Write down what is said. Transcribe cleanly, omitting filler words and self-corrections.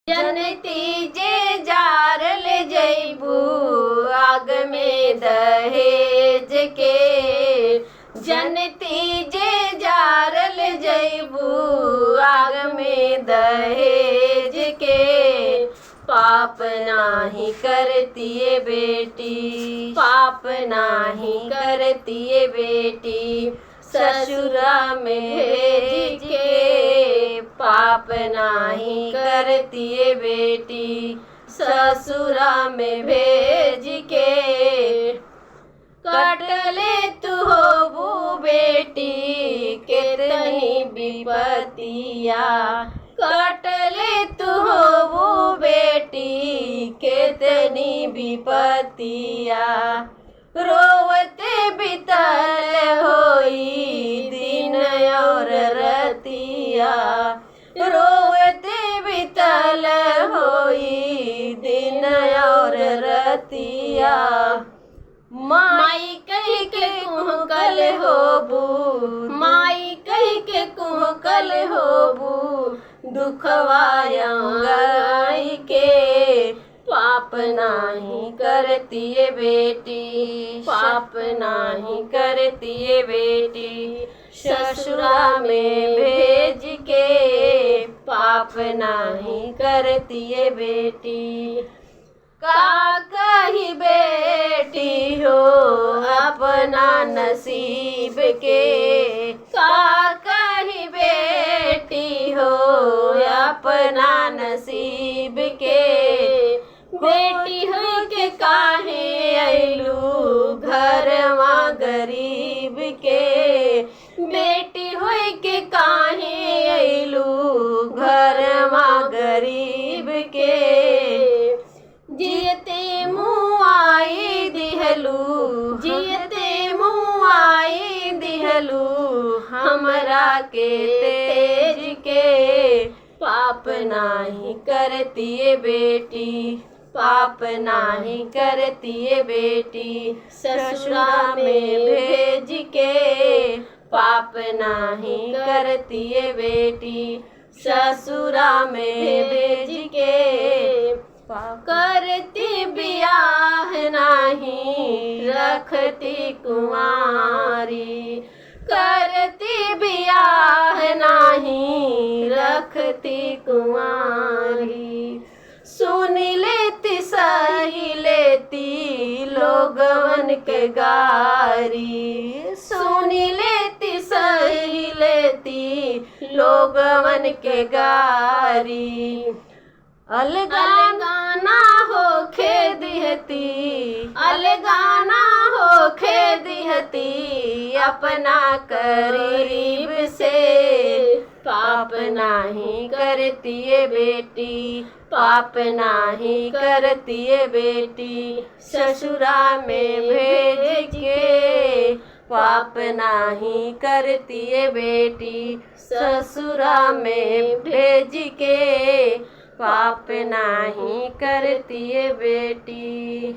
जनती जे जार ले जैबू आग में दहेज के, जनती जे जार ले जैबू आग में दहेज के। पाप नाही करती बेटी, पाप नाही करती बेटी, ससुरा में भेज के। पाप नाही करती बेटी, ससुरा में भेज के। कटले तू होबू बेटी कितनी विपतिया, कटले तू होबू बेटी कितनी विपतिया। रोवते बितल होई दिन और रतिया, रोवते बितल होई दिन और रतिया। माई कह के कुहकल होबू, माई कह के कुहकल होबू, दुखवाया गाई के। पाप नाही करती बेटी, पाप नाही करती बेटी, ससुरा में भेज के। पाप नाही करती बेटी, का कही बेटी हो अपना नसीब के, का कही बेटी हो अपना नसीब के। बेटी हो के काहे अइलू घरवा गरीब के, बेटी हो के काहे अइलू घरवा गरीब के। जियते मुआई दिहलू, जियते मुआई दिहलू हमरा के तेज के। पाप नाही करती बेटी, पाप नाही करती बेटी, ससुरा में भेज के। पाप नाही करती बेटी, ससुरा में भेज के। करती बियाह नाही रखती कुंवारी, करती बियाह नाही रखती कुंवारी। सुन लेती सही लेती लोगवन के गारी, सुन लेती सही लेती लोगवन के गारी। अलगाना हो खे दिहती, अलगाना हो खे दिहती अपना करीब से। पाप नाही करती बेटी, पाप नाही करती बेटी, ससुरा में भेज के। पाप नाही करती बेटी, ससुरा में भेज के। पाप नाही करती बेटी।